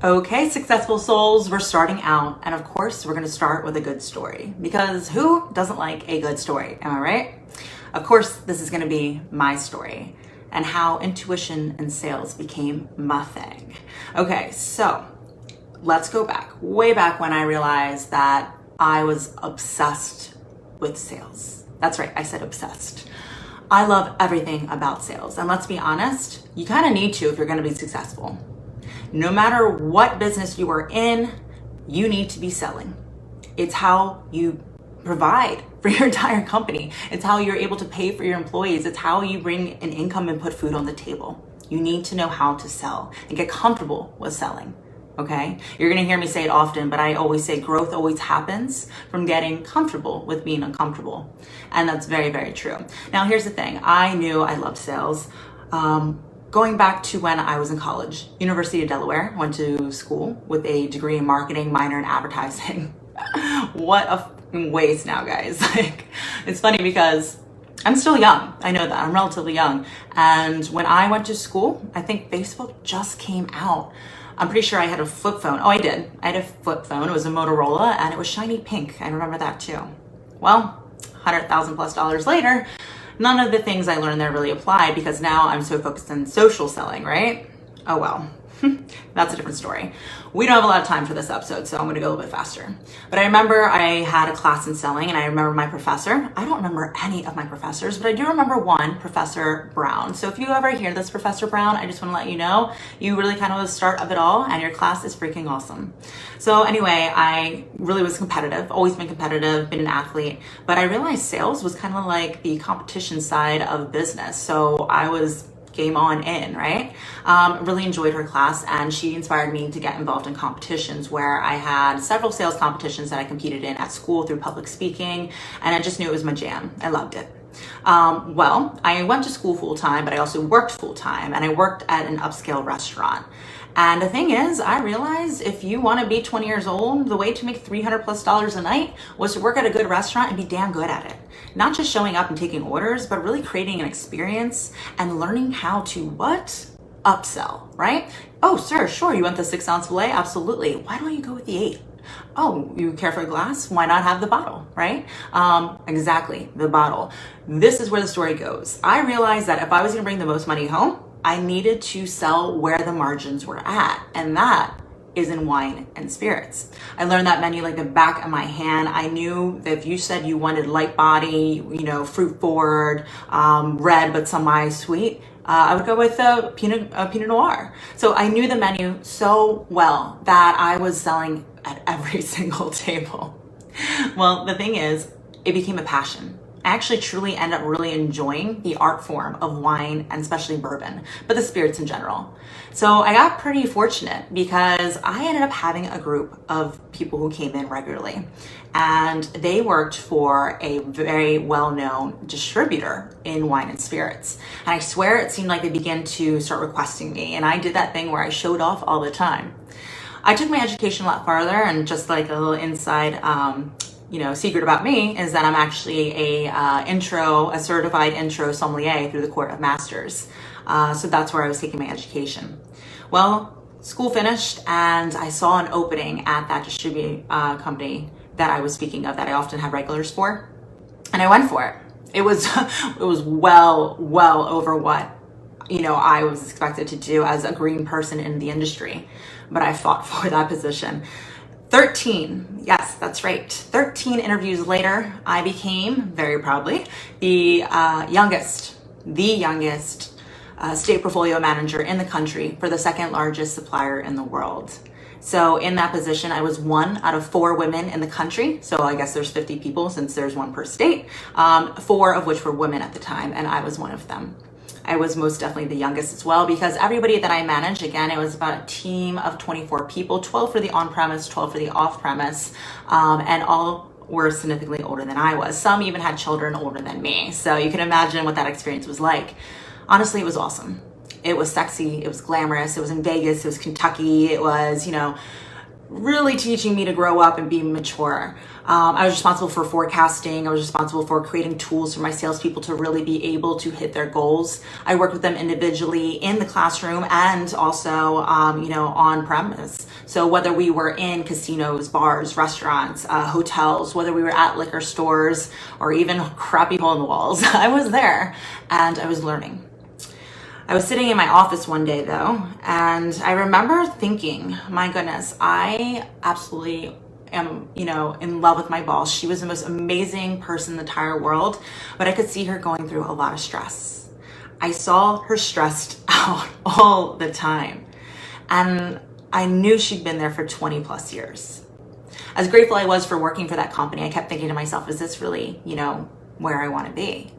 Okay, successful souls, we're starting out, and of course, we're going to start with a good story, because who doesn't like a good story? Am I right? Of course, this is going to be my story and how intuition and sales became my thing. Okay, so let's go back, way back when I realized that I was obsessed with sales. That's right, I said obsessed. I love everything about sales, and let's be honest, you kind of need to if you're going to be successful. No matter what business you are in, you need to be selling. It's how you provide for your entire company. It's how you're able to pay for your employees. It's how you bring an income and put food on the table. You need to know how to sell and get comfortable with selling. Okay? You're gonna hear me say it often, but I always say growth always happens from getting comfortable with being uncomfortable. And that's very, very true. Now, here's the thing. I knew I loved sales. Going back to when I was in college, University of Delaware, went to school with a degree in marketing, minor in advertising. What a fucking waste now, guys. Like, it's funny because I'm still young. I know that. I'm relatively young. And when I went to school, I think Facebook just came out. I'm pretty sure I had a flip phone. Oh, I did. I had a flip phone. It was a Motorola and it was shiny pink. I remember that too. Well, $100,000+ later, none of the things I learned there really applied because now I'm so focused on social selling, right? Oh well, that's a different story. We don't have a lot of time for this episode, so I'm gonna go a little bit faster. But I remember I had a class in selling and I remember my professor. I don't remember any of my professors, but I do remember one, Professor Brown. So if you ever hear this, Professor Brown, I just wanna let you know, you really kind of the start of it all and your class is freaking awesome. So anyway, I really was competitive, always been competitive, been an athlete, but I realized sales was kind of like the competition side of business. So I was game on in, right? Really enjoyed her class and she inspired me to get involved in competitions where I had several sales competitions that I competed in at school through public speaking and I just knew it was my jam. I loved it. Well, I went to school full time, but I also worked full time and I worked at an upscale restaurant. And the thing is, I realized if you want to be 20 years old, the way to make $300+ a night was to work at a good restaurant and be damn good at it. Not just showing up and taking orders, but really creating an experience and learning how to what? Upsell, right? Oh, sir, sure, you want the 6-ounce filet? Absolutely. Why don't you go with the 8? Oh, you care for a glass? Why not have the bottle, right? Exactly, the bottle. This is where the story goes. I realized that if I was gonna bring the most money home, I needed to sell where the margins were at, and that is in wine and spirits. I learned that menu like the back of my hand. I knew that if you said you wanted light body, fruit forward, red but semi-sweet, I would go with a Pinot Noir. So I knew the menu so well that I was selling at every single table. Well, the thing is, it became a passion. I actually truly end up really enjoying the art form of wine and especially bourbon, but the spirits in general. So I got pretty fortunate because I ended up having a group of people who came in regularly and they worked for a very well-known distributor in wine and spirits. And I swear it seemed like they began to start requesting me and I did that thing where I showed off all the time. I took my education a lot farther and just like a little inside secret about me is that I'm actually a certified intro sommelier through the Court of Masters. So that's where I was taking my education. Well, school finished and I saw an opening at that distributing company that I was speaking of that I often have regulars for. And I went for it. It was well over what I was expected to do as a green person in the industry. But I fought for that position. 13, yes, that's right. 13 interviews later, I became, very proudly, the youngest state portfolio manager in the country for the second largest supplier in the world. So in that position, I was 1 out of 4 women in the country. So I guess there's 50 people since there's 1 per state, 4 of which were women at the time, and I was one of them. I was most definitely the youngest as well because everybody that I managed, again, it was about a team of 24 people, 12 for the on-premise, 12 for the off-premise, and all were significantly older than I was. Some even had children older than me. So you can imagine what that experience was like. Honestly, it was awesome. It was sexy, it was glamorous, it was in Vegas, it was Kentucky, it was, really teaching me to grow up and be mature. I was responsible for forecasting. I was responsible for creating tools for my salespeople to really be able to hit their goals. I worked with them individually in the classroom and also, on premise. So whether we were in casinos, bars, restaurants, hotels, whether we were at liquor stores or even crappy hole in the walls, I was there and I was learning. I was sitting in my office one day though, and I remember thinking, my goodness, I absolutely am, in love with my boss. She was the most amazing person in the entire world, but I could see her going through a lot of stress. I saw her stressed out all the time. And I knew she'd been there for 20 plus years. As grateful I was for working for that company, I kept thinking to myself, is this really, where I want to be?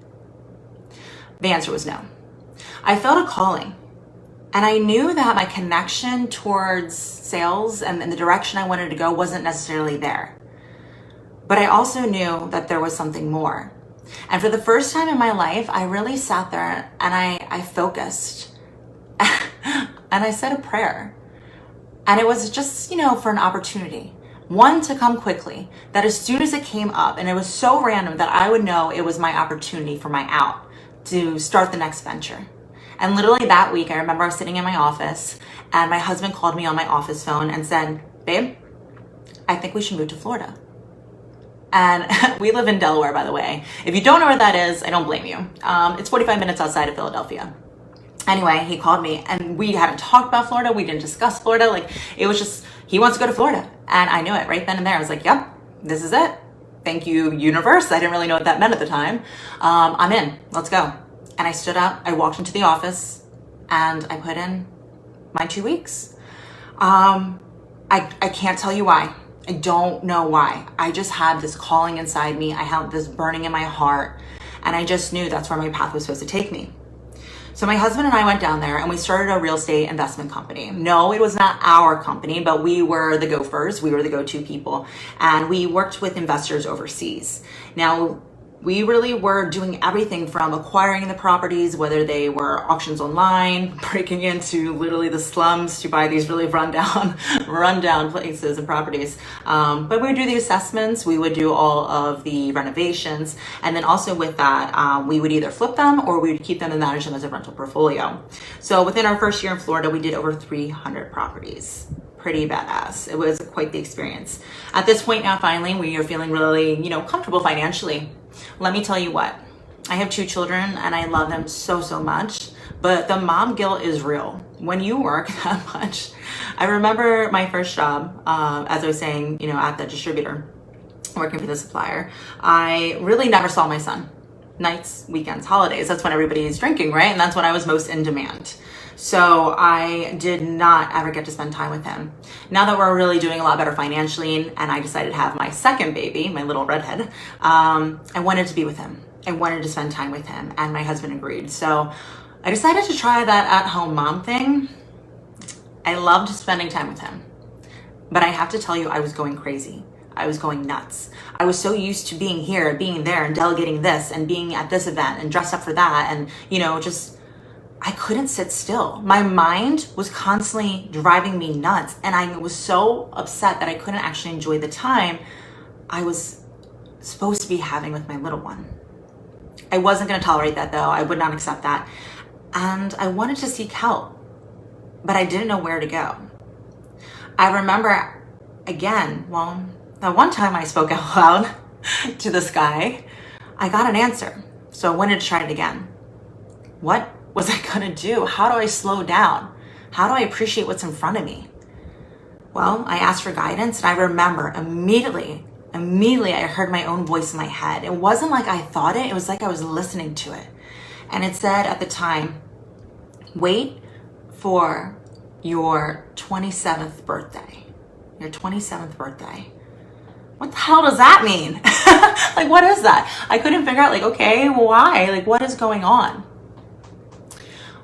The answer was no. I felt a calling, and I knew that my connection towards sales and the direction I wanted to go wasn't necessarily there. But I also knew that there was something more. And for the first time in my life, I really sat there and I focused and I said a prayer. And it was just, for an opportunity. One, to come quickly, that as soon as it came up, and it was so random that I would know it was my opportunity for my out to start the next venture. And literally that week, I remember I was sitting in my office and my husband called me on my office phone and said, babe, I think we should move to Florida. And we live in Delaware, by the way. If you don't know where that is, I don't blame you. It's 45 minutes outside of Philadelphia. Anyway, he called me and we hadn't talked about Florida. We didn't discuss Florida. It was just, he wants to go to Florida. And I knew it right then and there. I was like, yep, this is it. Thank you, universe. I didn't really know what that meant at the time. I'm in, let's go. And I stood up, I walked into the office and I put in my 2 weeks. I can't tell you why. I don't know why. I just had this calling inside me. I had this burning in my heart. And I just knew that's where my path was supposed to take me. So my husband and I went down there and we started a real estate investment company. No, it was not our company, but we were the gophers. We were the go-to people. And we worked with investors overseas. Now, we really were doing everything from acquiring the properties, whether they were auctions online, breaking into literally the slums to buy these really rundown places and properties. But we would do the assessments, we would do all of the renovations, and then also with that, we would either flip them or we would keep them and manage them as a rental portfolio. So within our first year in Florida, we did over 300 properties. Pretty badass. It was quite the experience. At this point now, finally, we are feeling really, comfortable financially. Let me tell you what, I have 2 children and I love them so, so much, but the mom guilt is real when you work that much. I remember my first job, as I was saying, at the distributor, working for the supplier, I really never saw my son. Nights, weekends, holidays, that's when everybody is drinking, right? And that's when I was most in demand. So I did not ever get to spend time with him. Now that we're really doing a lot better financially and I decided to have my second baby, my little redhead, I wanted to be with him. I wanted to spend time with him and my husband agreed. So I decided to try that at-home mom thing. I loved spending time with him, but I have to tell you, I was going crazy. I was going nuts. I was so used to being here, being there and delegating this and being at this event and dressed up for that. And, I couldn't sit still. My mind was constantly driving me nuts. And I was so upset that I couldn't actually enjoy the time I was supposed to be having with my little one. I wasn't going to tolerate that though. I would not accept that. And I wanted to seek help, but I didn't know where to go. I remember that one time I spoke out loud to the sky, I got an answer. So I wanted to try it again. What was I gonna do? How do I slow down? How do I appreciate what's in front of me? Well, I asked for guidance and I remember immediately I heard my own voice in my head. It wasn't like I thought it was like I was listening to it. And it said at the time, wait for your 27th birthday. Your 27th birthday. What the hell does that mean? What is that? I couldn't figure out okay, why? What is going on?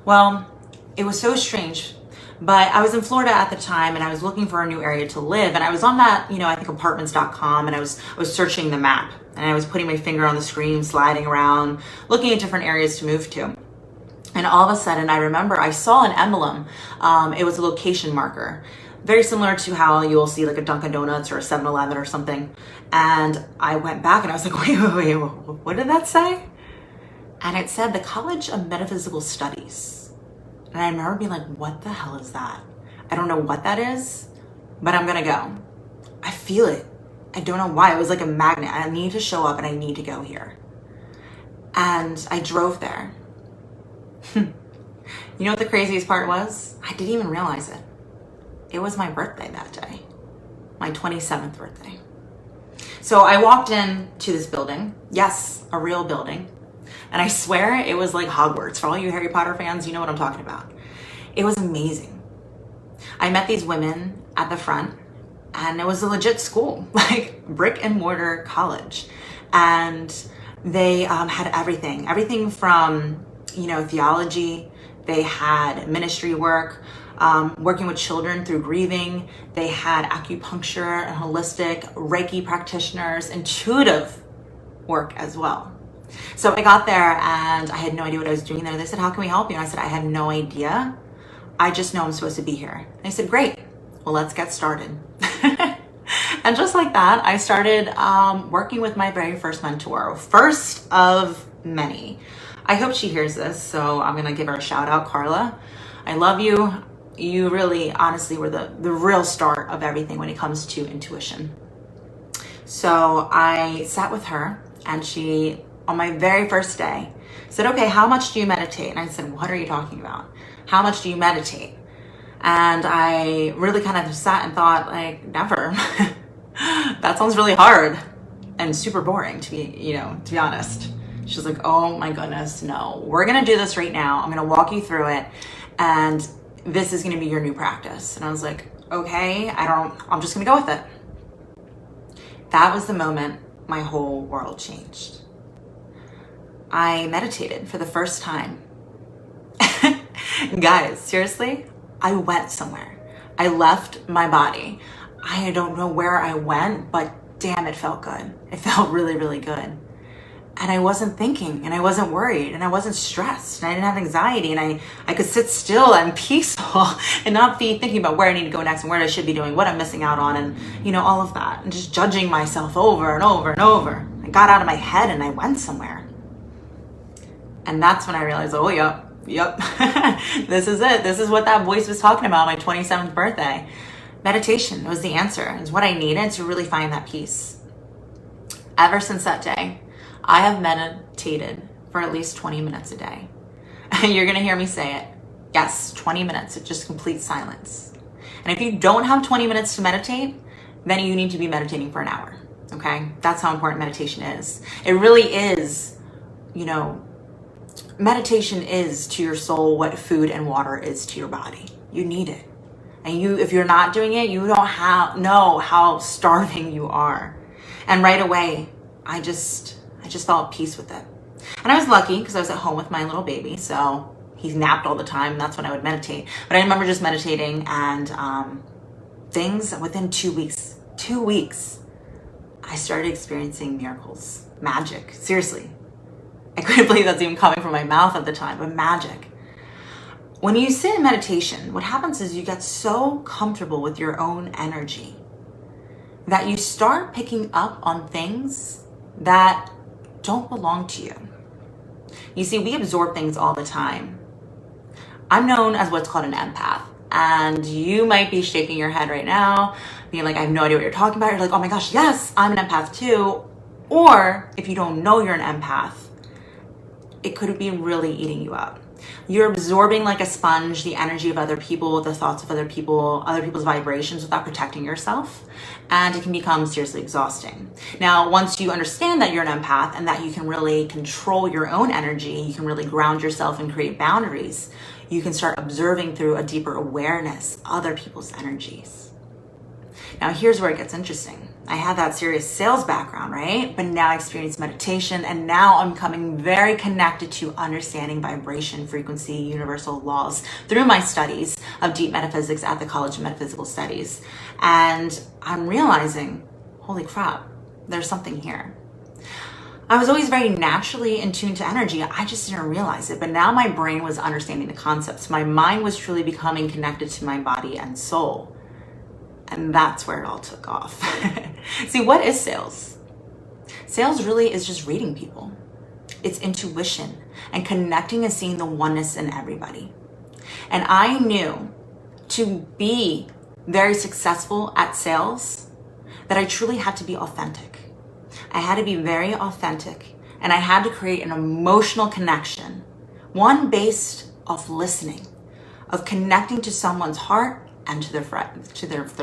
Well, it was so strange, but I was in Florida at the time and I was looking for a new area to live. And I was on that, I think apartments.com, and I was searching the map and I was putting my finger on the screen, sliding around, looking at different areas to move to. And all of a sudden I remember I saw an emblem. It was a location marker very similar to how you'll see like a Dunkin' Donuts or a 7-Eleven or something. And I went back and I was like, wait, what did that say? And it said the College of Metaphysical Studies. And I remember being like, what the hell is that? I don't know what that is, but I'm gonna go. I feel it. I don't know why. It was like a magnet. I need to show up and I need to go here. And I drove there. You know what the craziest part was? I didn't even realize it. It was my birthday that day, my 27th birthday. So I walked into this building, yes, a real building, and I swear it was like Hogwarts. For all you Harry Potter fans, you know what I'm talking about. It was amazing. I met these women at the front, and it was a legit school, like brick and mortar college. And they had everything from, theology. They had ministry work, working with children through grieving. They had acupuncture and holistic Reiki practitioners, intuitive work as well. So I got there and I had no idea what I was doing there. They said, how can we help you? And I said, I have no idea. I just know I'm supposed to be here. And they said, great, well, let's get started. And just like that, I started working with my very first mentor, first of many. I hope she hears this, so I'm gonna give her a shout out, Carla. I love you. You really, honestly, were the real start of everything when it comes to intuition. So I sat with her and she, on my very first day, said, okay, how much do you meditate? And I said, what are you talking about? How much do you meditate? And I really kind of sat and thought, like, never. That sounds really hard and super boring to be honest. She's like, oh my goodness, no, we're gonna do this right now. I'm gonna walk you through it and this is gonna be your new practice. And I was like, okay, I'm just gonna go with it. That was the moment my whole world changed. I meditated for the first time. Guys, seriously, I went somewhere. I left my body. I don't know where I went, but damn, it felt good. It felt really, really good. And I wasn't thinking and I wasn't worried and I wasn't stressed and I didn't have anxiety and I could sit still and peaceful and not be thinking about where I need to go next and where I should be doing, what I'm missing out on, and all of that, and just judging myself over and over and over. I got out of my head and I went somewhere. And that's when I realized, oh, yep. This is it. This is what that voice was talking about on my 27th birthday. Meditation was the answer. It was what I needed to really find that peace. Ever since that day, I have meditated for at least 20 minutes a day. You're going to hear me say it. Yes, 20 minutes of just complete silence. And if you don't have 20 minutes to meditate, then you need to be meditating for an hour. Okay? That's how important meditation is. It really is, meditation is to your soul what food and water is to your body. You need it. And if you're not doing it, you don't know how starving you are. And right away, I just felt peace with it. And I was lucky because I was at home with my little baby, so he napped all the time, and that's when I would meditate. But I remember just meditating, and things within 2 weeks, I started experiencing miracles, magic, seriously. I couldn't believe that's even coming from my mouth at the time, but magic. When you sit in meditation, what happens is you get so comfortable with your own energy that you start picking up on things that don't belong to you. You see, we absorb things all the time. I'm known as what's called an empath. And you might be shaking your head right now, being like, I have no idea what you're talking about. You're like, oh my gosh, yes, I'm an empath too. Or if you don't know you're an empath, it could be really eating you up. You're absorbing like a sponge the energy of other people, the thoughts of other people's vibrations without protecting yourself. And it can become seriously exhausting. Now, once you understand that you're an empath and that you can really control your own energy, you can really ground yourself and create boundaries, you can start observing through a deeper awareness other people's energies. Now, here's where it gets interesting. I had that serious sales background, right? But now I experience meditation, and now I'm becoming very connected to understanding vibration, frequency, universal laws through my studies of deep metaphysics at the College of Metaphysical Studies. And I'm realizing, holy crap, there's something here. I was always very naturally in tune to energy. I just didn't realize it. But now my brain was understanding the concepts. My mind was truly becoming connected to my body and soul. And that's where it all took off. See, what is sales? Sales really is just reading people. It's intuition and connecting and seeing the oneness in everybody. And I knew to be very successful at sales that I truly had to be authentic. I had to be very authentic, and I had to create an emotional connection, one based off listening, of connecting to someone's heart and to their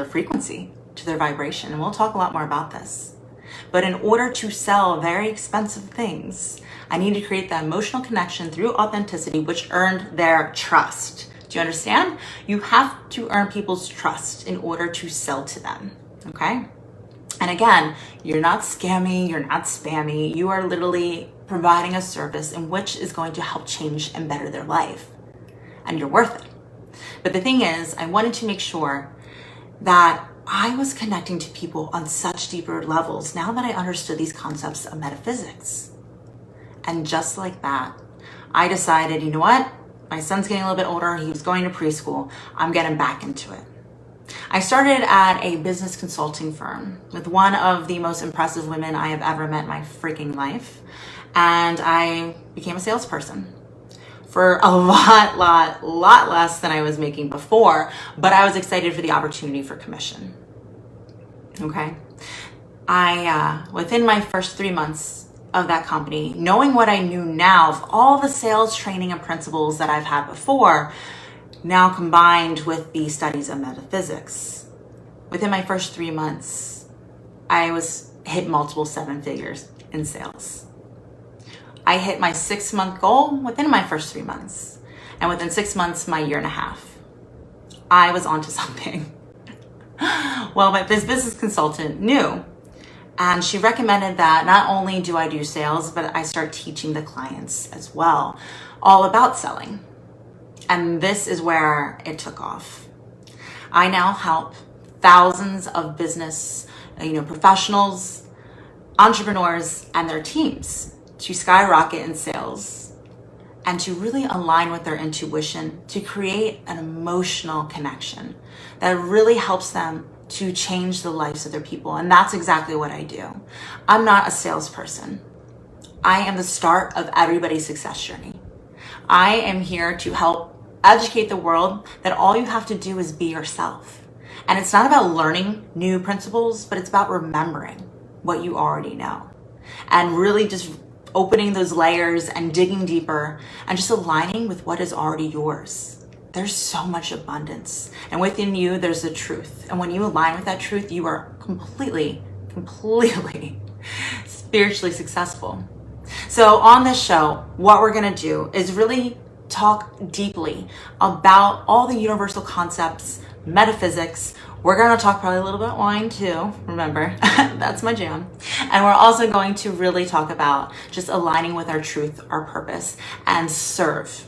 frequency, to their vibration. And we'll talk a lot more about this. But in order to sell very expensive things, I need to create that emotional connection through authenticity, which earned their trust. Do you understand? You have to earn people's trust in order to sell to them, okay? And again, you're not scammy, you're not spammy. You are literally providing a service in which is going to help change and better their life. And you're worth it. But the thing is, I wanted to make sure that I was connecting to people on such deeper levels now that I understood these concepts of metaphysics. And just like that, I decided, you know what? My son's getting a little bit older. He was going to preschool. I'm getting back into it. I started at a business consulting firm with one of the most impressive women I have ever met in my freaking life. And I became a salesperson for a lot less than I was making before, but I was excited for the opportunity for commission. Okay. Within my first 3 months of that company, knowing what I knew now of all the sales training and principles that I've had before, now combined with the studies of metaphysics, within my first 3 months, I hit multiple 7 figures in sales. I hit my 6-month goal within my first 3 months. And within 6 months, my 1.5 years. I was onto something. Well, this business consultant knew, and she recommended that not only do I do sales, but I start teaching the clients as well, all about selling. And this is where it took off. I now help thousands of business, professionals, entrepreneurs, and their teams to skyrocket in sales and to really align with their intuition to create an emotional connection that really helps them to change the lives of their people. And that's exactly what I do. I'm not a salesperson. I am the start of everybody's success journey. I am here to help educate the world that all you have to do is be yourself. And it's not about learning new principles, but it's about remembering what you already know and really just opening those layers and digging deeper and just aligning with what is already yours. There's so much abundance, and within you, there's the truth. And when you align with that truth, you are completely spiritually successful. So on this show, what we're gonna do is really talk deeply about all the universal concepts, metaphysics. We're going to talk probably a little bit wine too. Remember, that's my jam. And we're also going to really talk about just aligning with our truth, our purpose, and serve.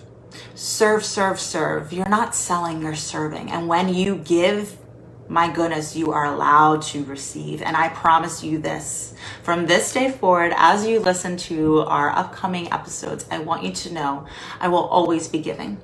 Serve. You're not selling, you're serving. And when you give, my goodness, you are allowed to receive. And I promise you this, from this day forward, as you listen to our upcoming episodes, I want you to know I will always be giving.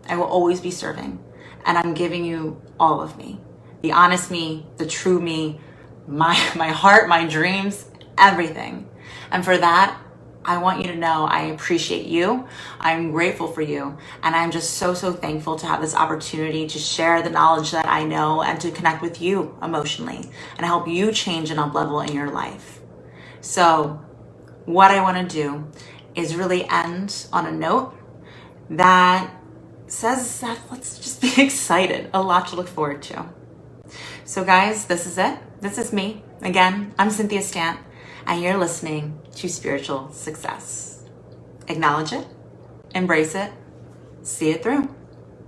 I will always be serving. And I'm giving you all of me. The honest me, the true me, my heart, my dreams, everything. And for that, I want you to know I appreciate you. I'm grateful for you. And I'm just so thankful to have this opportunity to share the knowledge that I know and to connect with you emotionally and help you change and up level in your life. So what I want to do is really end on a note that says that let's just be excited. A lot to look forward to. So guys, this is it. This is me. Again, I'm Cynthia Stant, and you're listening to Spiritual Success. Acknowledge it, embrace it, see it through.